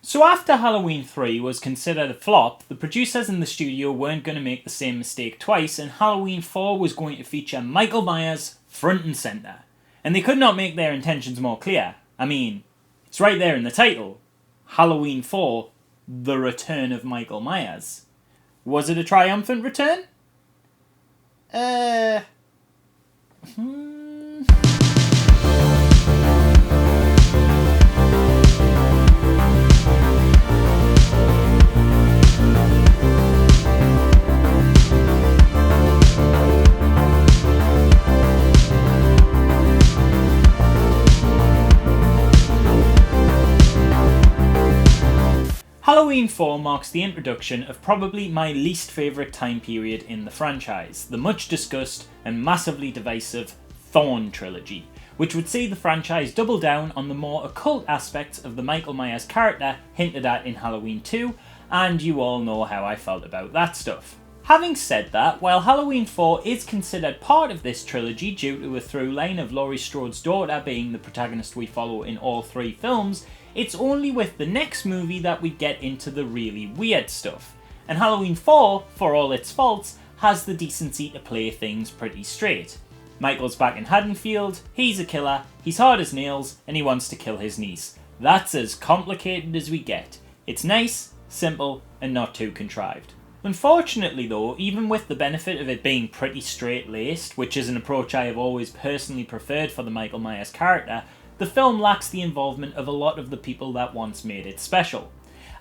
So after Halloween 3 was considered a flop, the producers in the studio weren't going to make the same mistake twice, and Halloween 4 was going to feature Michael Myers front and centre. And they could not make their intentions more clear. I mean, it's right there in the title. Halloween 4, The Return of Michael Myers. Was it a triumphant return? Halloween 4 marks the introduction of probably my least favourite time period in the franchise, the much discussed and massively divisive Thorn Trilogy, which would see the franchise double down on the more occult aspects of the Michael Myers character hinted at in Halloween 2, and you all know how I felt about that stuff. Having said that, while Halloween 4 is considered part of this trilogy due to a through line of Laurie Strode's daughter being the protagonist we follow in all three films, it's only with the next movie that we get into the really weird stuff. And Halloween 4, for all its faults, has the decency to play things pretty straight. Michael's back in Haddonfield, he's a killer, he's hard as nails, and he wants to kill his niece. That's as complicated as we get. It's nice, simple, and not too contrived. Unfortunately though, even with the benefit of it being pretty straight-laced, which is an approach I have always personally preferred for the Michael Myers character, the film lacks the involvement of a lot of the people that once made it special.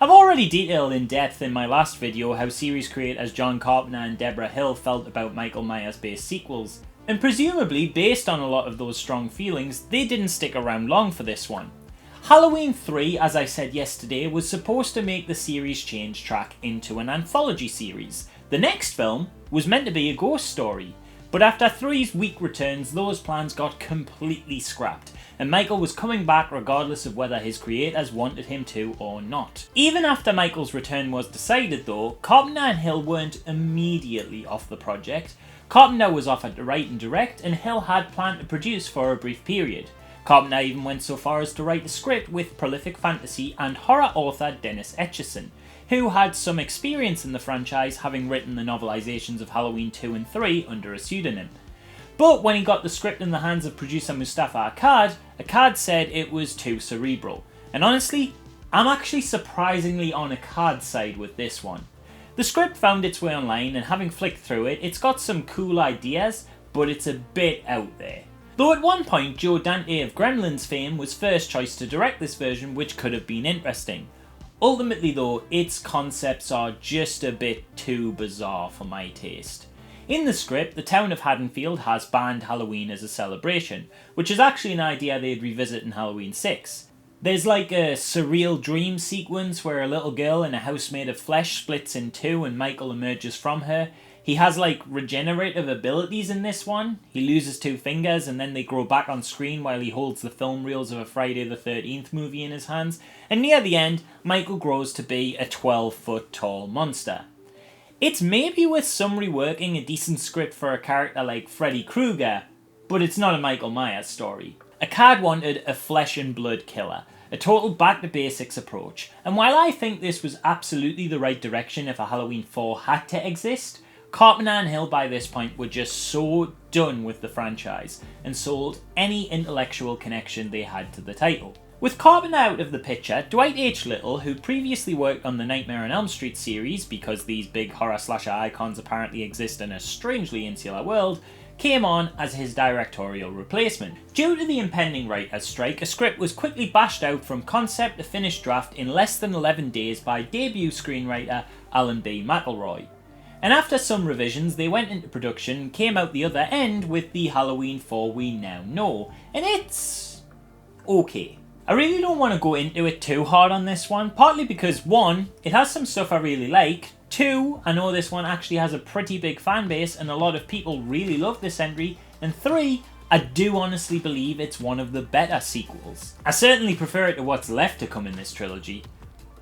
I've already detailed in depth in my last video how series creators John Carpenter and Deborah Hill felt about Michael Myers based sequels, and presumably based on a lot of those strong feelings, they didn't stick around long for this one. Halloween 3, as I said yesterday, was supposed to make the series change track into an anthology series. The next film was meant to be a ghost story, but after 3's weak returns, those plans got completely scrapped, and Michael was coming back regardless of whether his creators wanted him to or not. Even after Michael's return was decided though, Carpenter and Hill weren't immediately off the project. Carpenter was offered to write and direct, and Hill had planned to produce for a brief period. Carpenter even went so far as to write the script with prolific fantasy and horror author Dennis Etchison, who had some experience in the franchise, having written the novelizations of Halloween 2 and 3 under a pseudonym. But when he got the script in the hands of producer Mustafa Akkad said it was too cerebral. And honestly, I'm actually surprisingly on Akkad's side with this one. The script found its way online, and having flicked through it, it's got some cool ideas, but it's a bit out there. Though at one point, Joe Dante of Gremlins fame was first choice to direct this version, which could have been interesting. Ultimately though, its concepts are just a bit too bizarre for my taste. In the script, the town of Haddonfield has banned Halloween as a celebration, which is actually an idea they'd revisit in Halloween 6. There's like a surreal dream sequence where a little girl in a house made of flesh splits in two and Michael emerges from her. He has like regenerative abilities in this one. He loses 2 fingers and then they grow back on screen while he holds the film reels of a Friday the 13th movie in his hands. And near the end, Michael grows to be a 12-foot tall monster. It's maybe with some reworking a decent script for a character like Freddy Krueger, but it's not a Michael Myers story. Akkad wanted a flesh and blood killer, a total back to basics approach, and while I think this was absolutely the right direction if a Halloween 4 had to exist, Carpenter and Hill by this point were just so done with the franchise and sold any intellectual connection they had to the title. With Carpenter out of the picture, Dwight H. Little, who previously worked on the Nightmare on Elm Street series, because these big horror slasher icons apparently exist in a strangely insular world, came on as his directorial replacement. Due to the impending writers' strike, a script was quickly bashed out from concept to finished draft in less than 11 days by debut screenwriter Alan B. McElroy. And after some revisions, they went into production and came out the other end with the Halloween 4 we now know, and it's okay. I really don't want to go into it too hard on this one, partly because 1, it has some stuff I really like, 2, I know this one actually has a pretty big fan base and a lot of people really love this entry, and 3, I do honestly believe it's one of the better sequels. I certainly prefer it to what's left to come in this trilogy,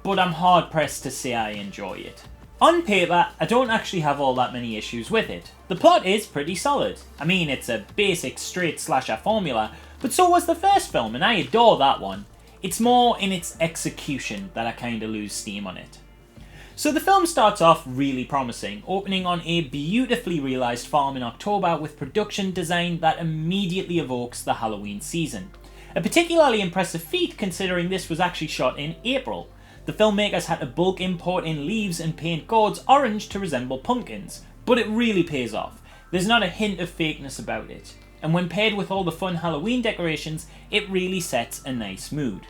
but I'm hard pressed to say I enjoy it. On paper, I don't actually have all that many issues with it. The plot is pretty solid. I mean, it's a basic straight slasher formula, but so was the first film and I adore that one. It's more in its execution that I kinda lose steam on it. So the film starts off really promising, opening on a beautifully realised farm in October with production design that immediately evokes the Halloween season. A particularly impressive feat considering this was actually shot in April. The filmmakers had to bulk import in leaves and paint gourds orange to resemble pumpkins, but it really pays off. There's not a hint of fakeness about it, and when paired with all the fun Halloween decorations, it really sets a nice mood.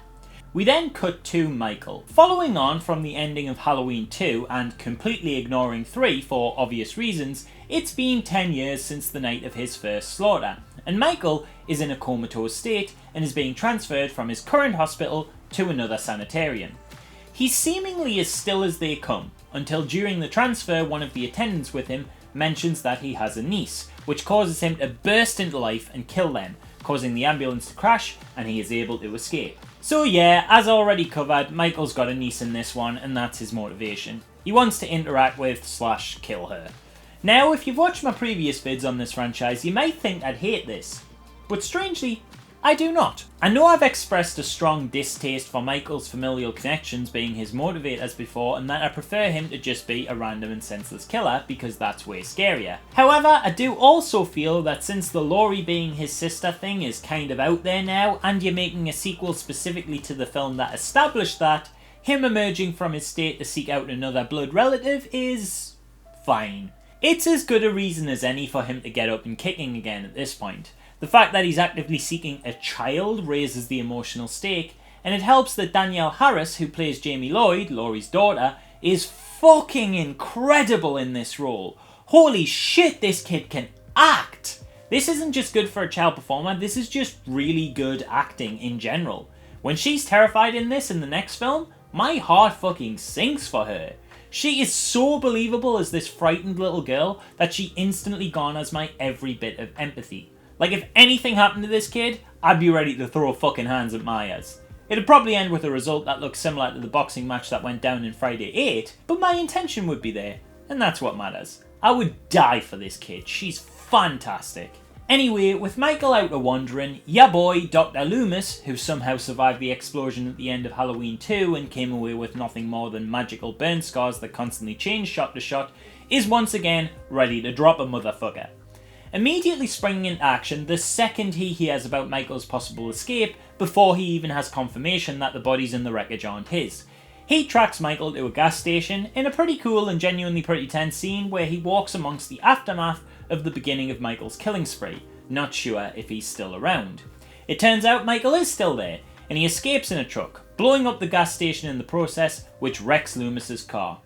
We then cut to Michael. Following on from the ending of Halloween 2 and completely ignoring 3 for obvious reasons, it's been 10 years since the night of his first slaughter, and Michael is in a comatose state and is being transferred from his current hospital to another sanitarium. He's seemingly as still as they come, until during the transfer one of the attendants with him mentions that he has a niece, which causes him to burst into life and kill them, causing the ambulance to crash and he is able to escape. So yeah, as already covered, Michael's got a niece in this one and that's his motivation. He wants to interact with / kill her. Now if you've watched my previous vids on this franchise, you might think I'd hate this, but strangely, I do not. I know I've expressed a strong distaste for Michael's familial connections being his motivators before, and that I prefer him to just be a random and senseless killer because that's way scarier. However, I do also feel that since the Laurie being his sister thing is kind of out there now, and you're making a sequel specifically to the film that established that, him emerging from his state to seek out another blood relative is fine. It's as good a reason as any for him to get up and kicking again at this point. The fact that he's actively seeking a child raises the emotional stake, and it helps that Danielle Harris, who plays Jamie Lloyd, Laurie's daughter, is fucking incredible in this role. Holy shit, this kid can act! This isn't just good for a child performer, this is just really good acting in general. When she's terrified in this and the next film, my heart fucking sinks for her. She is so believable as this frightened little girl that she instantly garners my every bit of empathy. Like, if anything happened to this kid, I'd be ready to throw fucking hands at Maya's. It'd probably end with a result that looks similar to the boxing match that went down in Friday 8, but my intention would be there, and that's what matters. I would die for this kid, she's fantastic. Anyway, with Michael out wandering, ya boy, Dr. Loomis, who somehow survived the explosion at the end of Halloween 2 and came away with nothing more than magical burn scars that constantly change shot to shot, is once again ready to drop a motherfucker. Immediately springing into action the second he hears about Michael's possible escape, before he even has confirmation that the bodies in the wreckage aren't his. He tracks Michael to a gas station in a pretty cool and genuinely pretty tense scene where he walks amongst the aftermath of the beginning of Michael's killing spree, not sure if he's still around. It turns out Michael is still there, and he escapes in a truck, blowing up the gas station in the process, which wrecks Loomis's car.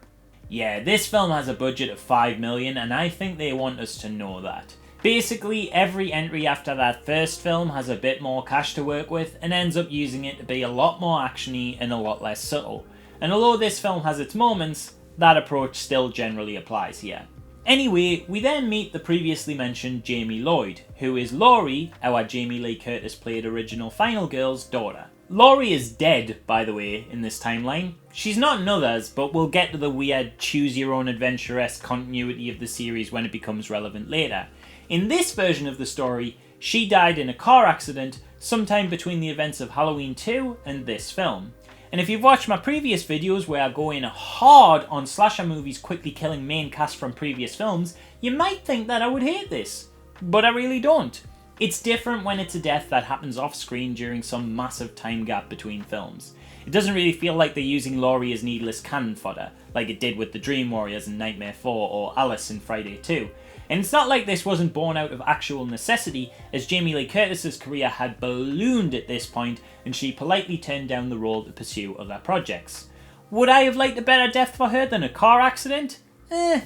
Yeah, this film has a budget of $5 million, and I think they want us to know that. Basically, every entry after that first film has a bit more cash to work with and ends up using it to be a lot more actiony and a lot less subtle. And although this film has its moments, that approach still generally applies here. Anyway, we then meet the previously mentioned Jamie Lloyd, who is Laurie, our Jamie Lee Curtis played original Final Girl's daughter. Laurie is dead, by the way, in this timeline. She's not in others, but we'll get to the weird choose-your-own-adventure-esque continuity of the series when it becomes relevant later. In this version of the story, she died in a car accident sometime between the events of Halloween 2 and this film. And if you've watched my previous videos where I go in hard on slasher movies quickly killing main cast from previous films, you might think that I would hate this. But I really don't. It's different when it's a death that happens off screen during some massive time gap between films. It doesn't really feel like they're using Laurie as needless cannon fodder, like it did with the Dream Warriors in Nightmare 4 or Alice in Friday 2. And it's not like this wasn't born out of actual necessity, as Jamie Lee Curtis's career had ballooned at this point and she politely turned down the role to pursue other projects. Would I have liked a better death for her than a car accident?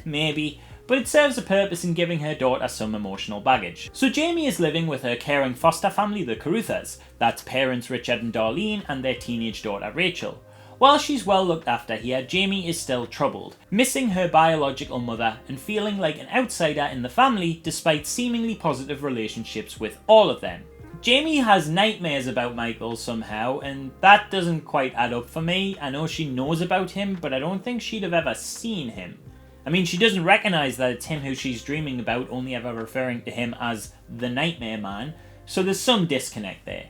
Maybe, but it serves a purpose in giving her daughter some emotional baggage. So Jamie is living with her caring foster family, the Caruthers. That's parents Richard and Darlene and their teenage daughter Rachel. While she's well looked after here, Jamie is still troubled, missing her biological mother and feeling like an outsider in the family despite seemingly positive relationships with all of them. Jamie has nightmares about Michael somehow, and that doesn't quite add up for me. I know she knows about him, but I don't think she'd have ever seen him. I mean, she doesn't recognise that it's him who she's dreaming about, only ever referring to him as the Nightmare Man, so there's some disconnect there.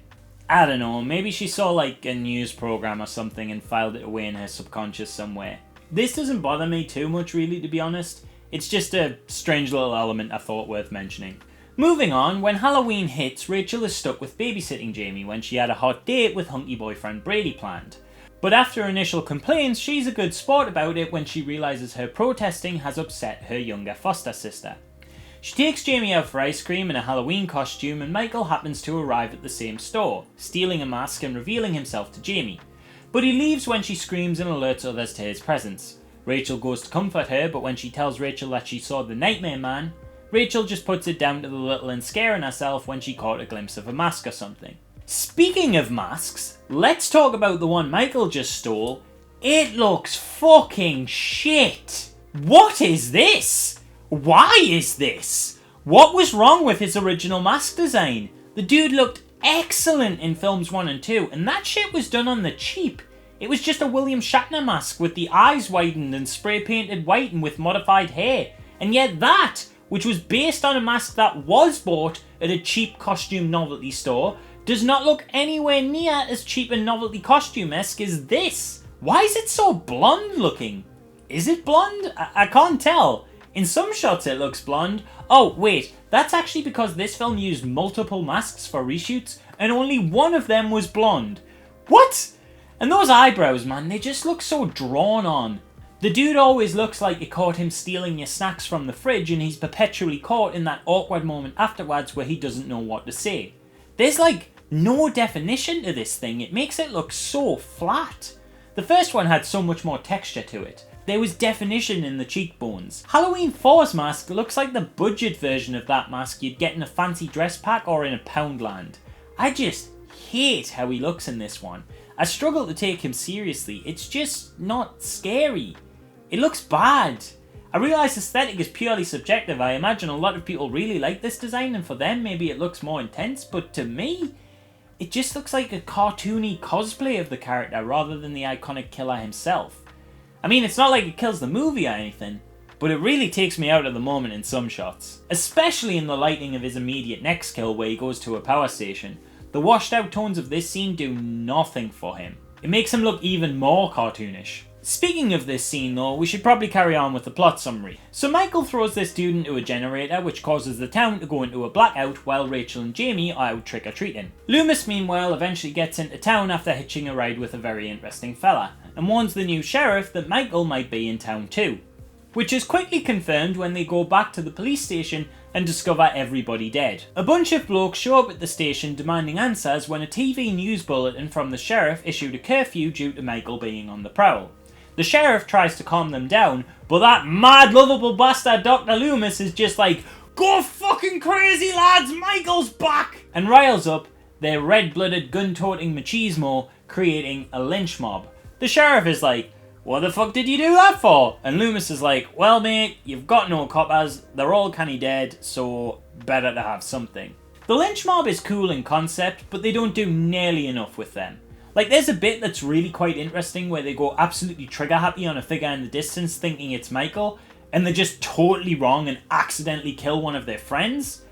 I don't know, maybe she saw like a news program or something and filed it away in her subconscious somewhere. This doesn't bother me too much really, to be honest. It's just a strange little element I thought worth mentioning. Moving on, when Halloween hits, Rachel is stuck with babysitting Jamie when she had a hot date with hunky boyfriend Brady planned. But after initial complaints, she's a good sport about it when she realises her protesting has upset her younger foster sister. She takes Jamie out for ice cream in a Halloween costume, and Michael happens to arrive at the same store, stealing a mask and revealing himself to Jamie. But he leaves when she screams and alerts others to his presence. Rachel goes to comfort her, but when she tells Rachel that she saw the Nightmare Man, Rachel just puts it down to the little and scaring herself when she caught a glimpse of a mask or something. Speaking of masks, let's talk about the one Michael just stole. It looks fucking shit. What is this? Why is this? What was wrong with his original mask design? The dude looked excellent in films 1 and 2, and that shit was done on the cheap. It was just a William Shatner mask with the eyes widened and spray painted white and with modified hair. And yet that, which was based on a mask that was bought at a cheap costume novelty store, does not look anywhere near as cheap and novelty costume-esque as this. Why is it so blonde looking? Is it blonde? I can't tell. In some shots it looks blonde. Oh wait, that's actually because this film used multiple masks for reshoots and only one of them was blonde. What? And those eyebrows, man, they just look so drawn on. The dude always looks like you caught him stealing your snacks from the fridge, and he's perpetually caught in that awkward moment afterwards where he doesn't know what to say. There's like no definition to this thing. It makes it look so flat. The first one had so much more texture to it. There was definition in the cheekbones. Halloween 4's mask looks like the budget version of that mask you'd get in a fancy dress pack or in a Poundland. I just hate how he looks in this one. I struggle to take him seriously. It's just not scary. It looks bad. I realise aesthetic is purely subjective. I imagine a lot of people really like this design, and for them maybe it looks more intense, but to me, it just looks like a cartoony cosplay of the character rather than the iconic killer himself. I mean, it's not like it kills the movie or anything, but it really takes me out of the moment in some shots. Especially in the lighting of his immediate next kill where he goes to a power station. The washed out tones of this scene do nothing for him. It makes him look even more cartoonish. Speaking of this scene though, we should probably carry on with the plot summary. So Michael throws this dude into a generator which causes the town to go into a blackout while Rachel and Jamie are out trick-or-treating. Loomis meanwhile eventually gets into town after hitching a ride with a very interesting fella, and warns the new sheriff that Michael might be in town too. Which is quickly confirmed when they go back to the police station and discover everybody dead. A bunch of blokes show up at the station demanding answers when a TV news bulletin from the sheriff issued a curfew due to Michael being on the prowl. The sheriff tries to calm them down, but that mad lovable bastard Dr. Loomis is just like, "Go fucking crazy lads, Michael's back!" and riles up their red-blooded gun-toting machismo, creating a lynch mob. The sheriff is like, "What the fuck did you do that for?" And Loomis is like, "Well mate, you've got no coppers, they're all canny dead, so better to have something." The lynch mob is cool in concept, but they don't do nearly enough with them. Like, there's a bit that's really quite interesting where they go absolutely trigger happy on a figure in the distance thinking it's Michael, and they're just totally wrong and accidentally kill one of their friends.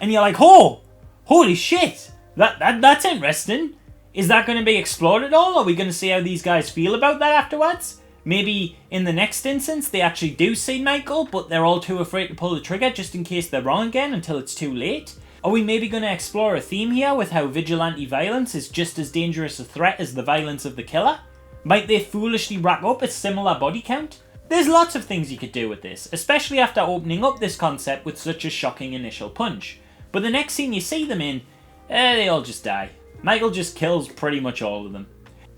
And you're like, oh, holy shit, that's interesting. Is that going to be explored at all? Are we going to see how these guys feel about that afterwards? Maybe in the next instance they actually do see Michael, but they're all too afraid to pull the trigger just in case they're wrong again until it's too late? Are we maybe going to explore a theme here with how vigilante violence is just as dangerous a threat as the violence of the killer? Might they foolishly rack up a similar body count? There's lots of things you could do with this, especially after opening up this concept with such a shocking initial punch. But the next scene you see them in, they all just die. Michael just kills pretty much all of them.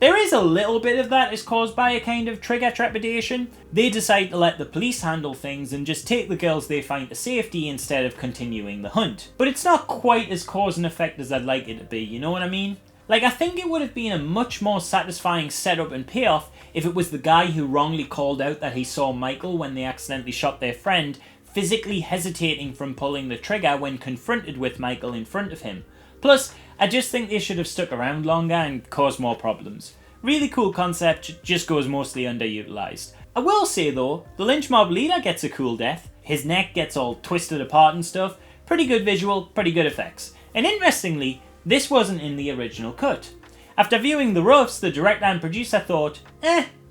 There is a little bit of that is caused by a kind of trigger trepidation. They decide to let the police handle things and just take the girls they find to safety instead of continuing the hunt. But it's not quite as cause and effect as I'd like it to be, you know what I mean? Like, I think it would have been a much more satisfying setup and payoff if it was the guy who wrongly called out that he saw Michael when they accidentally shot their friend, physically hesitating from pulling the trigger when confronted with Michael in front of him. Plus, I just think they should have stuck around longer and caused more problems. Really cool concept, just goes mostly underutilized. I will say though, the lynch mob leader gets a cool death. His neck gets all twisted apart and stuff. Pretty good visual, pretty good effects. And interestingly, This wasn't in the original cut. After viewing the roughs, the director and producer thought,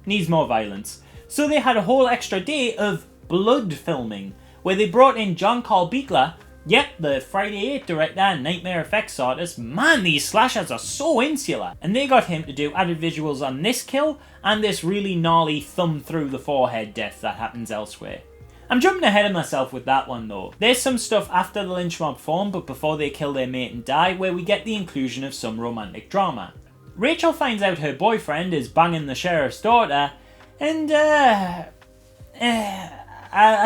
needs more violence. So they had a whole extra day of blood filming, where they brought in John Carl Buechler, the Friday 8 director and nightmare effects artist. Man, these slashers are so insular. And they got him to do added visuals on this kill, and this really gnarly thumb through the forehead death that happens elsewhere. I'm jumping ahead of myself with that one though. There's some stuff after the lynch mob form, but before they kill their mate and die, where we get the inclusion of some romantic drama. Rachel finds out her boyfriend is banging the sheriff's daughter, and I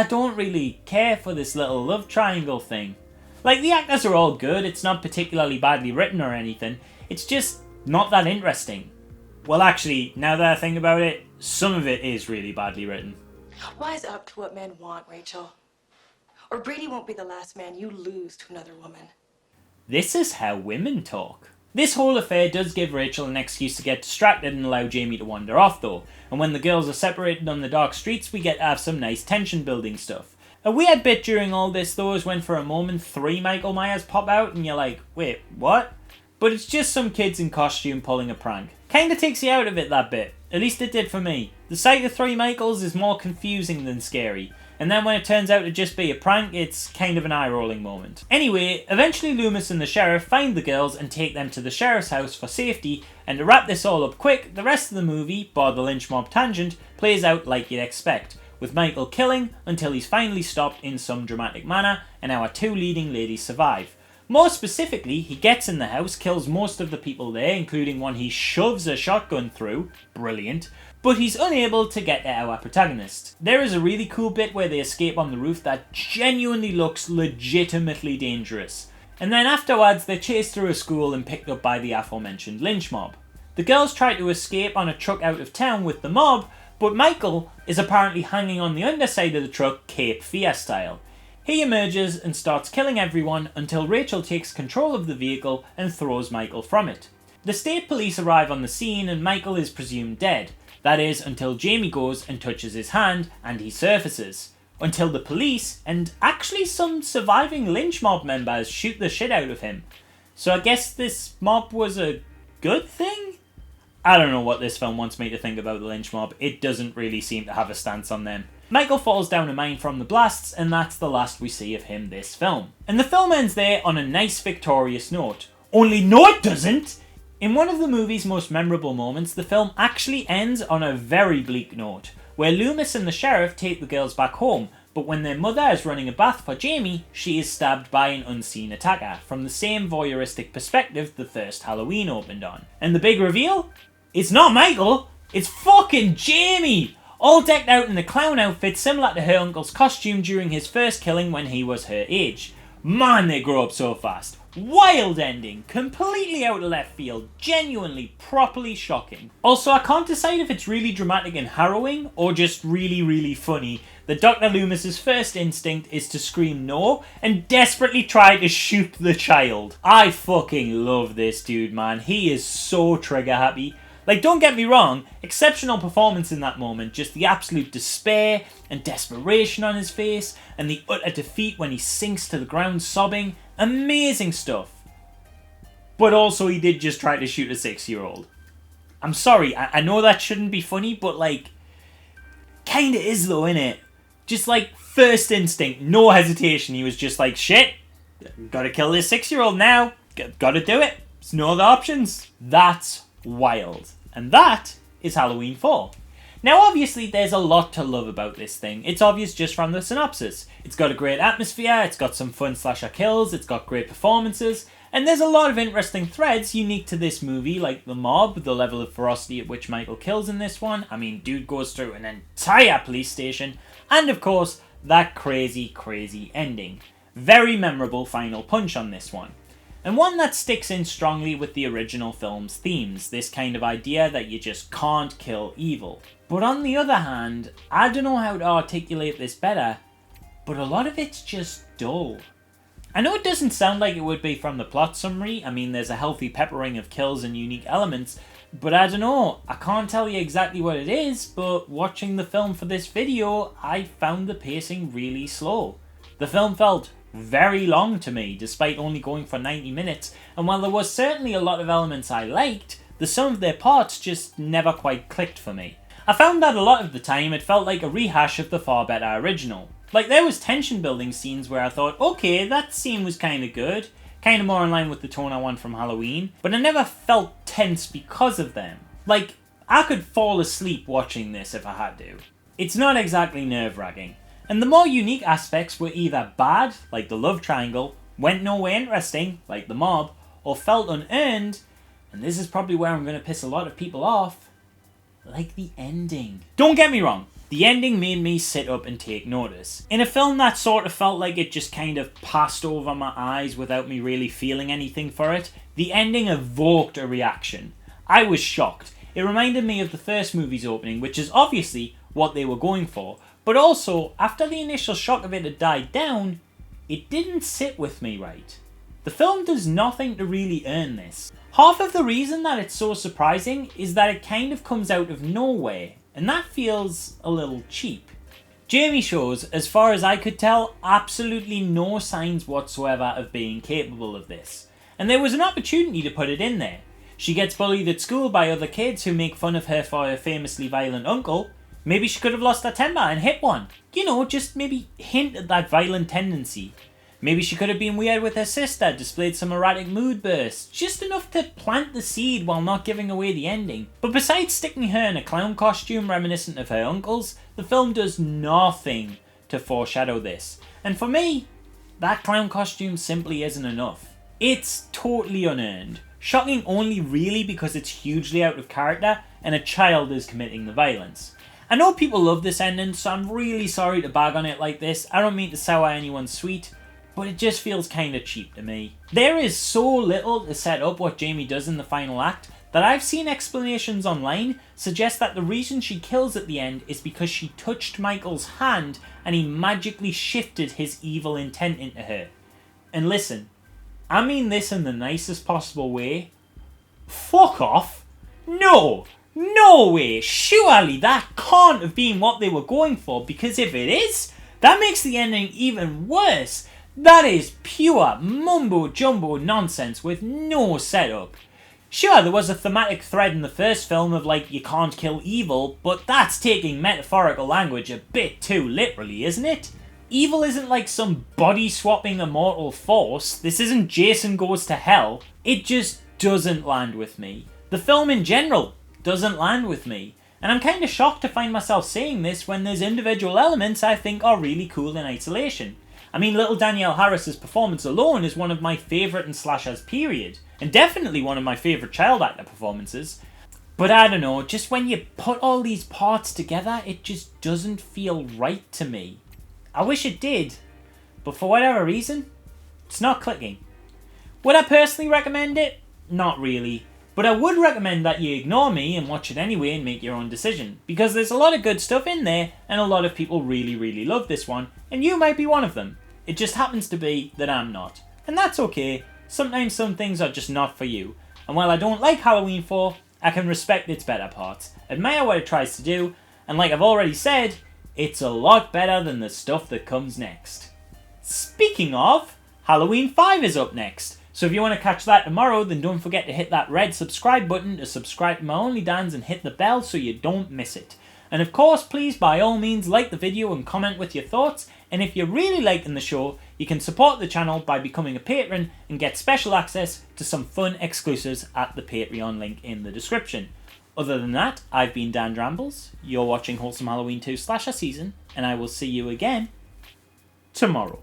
don't really care for this little love triangle thing. Like, the actors are all good, it's not particularly badly written or anything, it's just not that interesting. Well, actually, now that I think about it, some of it is really badly written. Wise up to what men want, Rachel. Or Brady won't be the last man you lose to another woman. This is how women talk. This whole affair does give Rachel an excuse to get distracted and allow Jamie to wander off though, and when the girls are separated on the dark streets, we get to have some nice tension building stuff. A weird bit during all this though is when for a moment 3 Michael Myers pop out and you're like, wait, what? But it's just some kids in costume pulling a prank. Kinda takes you out of it, that bit. At least it did for me. The sight of 3 Michaels is more confusing than scary, and then when it turns out to just be a prank, it's kind of an eye-rolling moment. Anyway, eventually Loomis and the sheriff find the girls and take them to the sheriff's house for safety, and to wrap this all up quick, the rest of the movie, bar the lynch mob tangent, plays out like you'd expect, with Michael killing until he's finally stopped in some dramatic manner, and our 2 leading ladies survive. More specifically, he gets in the house, kills most of the people there, including one he shoves a shotgun through, brilliant, but he's unable to get at our protagonist. There is a really cool bit where they escape on the roof that genuinely looks legitimately dangerous, and then afterwards they're chased through a school and picked up by the aforementioned lynch mob. The girls try to escape on a truck out of town with the mob, but Michael is apparently hanging on the underside of the truck, Cape Fear style. He emerges and starts killing everyone until Rachel takes control of the vehicle and throws Michael from it. The state police arrive on the scene and Michael is presumed dead. That is, until Jamie goes and touches his hand and he surfaces. Until the police, and actually some surviving lynch mob members, shoot the shit out of him. So I guess this mob was a good thing? I don't know what this film wants me to think about the lynch mob. It doesn't really seem to have a stance on them. Michael falls down a mine from the blasts, and that's the last we see of him this film. And the film ends there on a nice victorious note. Only no it doesn't! In one of the movie's most memorable moments, the film actually ends on a very bleak note, where Loomis and the sheriff take the girls back home, but when their mother is running a bath for Jamie, she is stabbed by an unseen attacker, from the same voyeuristic perspective the first Halloween opened on. And the big reveal? It's not Michael, it's fucking Jamie! All decked out in a clown outfit similar to her uncle's costume during his first killing when he was her age. Man, they grow up so fast. Wild ending, completely out of left field, genuinely, properly shocking. Also, I can't decide if it's really dramatic and harrowing, or just really, really funny, that Dr. Loomis's first instinct is to scream no, and desperately try to shoot the child. I fucking love this dude, man. He is so trigger happy. Like, don't get me wrong, exceptional performance in that moment, just the absolute despair and desperation on his face, and the utter defeat when he sinks to the ground sobbing. Amazing stuff. But also he did just try to shoot a 6-year-old. I'm sorry, I know that shouldn't be funny, but like, kinda is though, innit? Just like, first instinct, no hesitation, he was just like, shit, gotta kill this 6-year-old now, gotta do it, there's no other options. That's wild. And that is Halloween 4. Now obviously there's a lot to love about this thing. It's obvious just from the synopsis. It's got a great atmosphere, it's got some fun slasher kills, it's got great performances, and there's a lot of interesting threads unique to this movie, like the mob, the level of ferocity at which Michael kills in this one, I mean dude goes through an entire police station, and of course that crazy, crazy ending. Very memorable final punch on this one. And one that sticks in strongly with the original film's themes, this kind of idea that you just can't kill evil. But on the other hand, I don't know how to articulate this better, but a lot of it's just dull. I know it doesn't sound like it would be from the plot summary, I mean there's a healthy peppering of kills and unique elements, but I don't know, I can't tell you exactly what it is, but watching the film for this video, I found the pacing really slow. The film felt very long to me, despite only going for 90 minutes, and while there was certainly a lot of elements I liked, the sum of their parts just never quite clicked for me. I found that a lot of the time it felt like a rehash of the far better original. Like, there was tension building scenes where I thought, okay, that scene was kinda good, kinda more in line with the tone I want from Halloween, but I never felt tense because of them. Like, I could fall asleep watching this if I had to. It's not exactly nerve-wracking, and the more unique aspects were either bad, like the love triangle, went nowhere interesting, like the mob, or felt unearned, and this is probably where I'm going to piss a lot of people off, like the ending. Don't get me wrong, the ending made me sit up and take notice. In a film that sort of felt like it just kind of passed over my eyes without me really feeling anything for it, the ending evoked a reaction. I was shocked. It reminded me of the first movie's opening, which is obviously what they were going for, but also, after the initial shock of it had died down, it didn't sit with me right. The film does nothing to really earn this. Half of the reason that it's so surprising is that it kind of comes out of nowhere, and that feels a little cheap. Jamie shows, as far as I could tell, absolutely no signs whatsoever of being capable of this, and there was an opportunity to put it in there. She gets bullied at school by other kids who make fun of her for her famously violent uncle. Maybe she could have lost her temper and hit one. You know, just maybe hint at that violent tendency. Maybe she could have been weird with her sister, displayed some erratic mood bursts, just enough to plant the seed while not giving away the ending. But besides sticking her in a clown costume reminiscent of her uncle's, the film does nothing to foreshadow this. And for me, that clown costume simply isn't enough. It's totally unearned. Shocking only really because it's hugely out of character and a child is committing the violence. I know people love this ending, so I'm really sorry to bag on it like this. I don't mean to sour anyone's sweet, but it just feels kinda cheap to me. There is so little to set up what Jamie does in the final act that I've seen explanations online suggest that the reason she kills at the end is because she touched Michael's hand and he magically shifted his evil intent into her. And listen, I mean this in the nicest possible way. Fuck off! No! No way! Surely that can't have been what they were going for, because if it is, that makes the ending even worse. That is pure mumbo-jumbo nonsense with no setup. Sure, there was a thematic thread in the first film of like, you can't kill evil, but that's taking metaphorical language a bit too literally, isn't it? Evil isn't like some body-swapping immortal force. This isn't Jason Goes to Hell. It just doesn't land with me. The film in general doesn't land with me. And I'm kind of shocked to find myself saying this when there's individual elements I think are really cool in isolation. I mean, little Danielle Harris's performance alone is one of my favourite in slashers period, and definitely one of my favourite child actor performances. But I don't know, just when you put all these parts together, it just doesn't feel right to me. I wish it did, but for whatever reason, it's not clicking. Would I personally recommend it? Not really. But I would recommend that you ignore me and watch it anyway and make your own decision, because there's a lot of good stuff in there and a lot of people really love this one, and you might be one of them. It just happens to be that I'm not. And that's okay. Sometimes some things are just not for you. And while I don't like Halloween 4, I can respect its better parts, admire what it tries to do, and like I've already said, it's a lot better than the stuff that comes next. Speaking of, Halloween 5 is up next. So if you want to catch that tomorrow, then don't forget to hit that red subscribe button to subscribe to my OnlyDans and hit the bell so you don't miss it. And of course, please by all means like the video and comment with your thoughts. And if you're really liking the show, you can support the channel by becoming a patron and get special access to some fun exclusives at the Patreon link in the description. Other than that, I've been Dan Drambles, you're watching Wholesome Halloween 2 Slasher Season, and I will see you again tomorrow.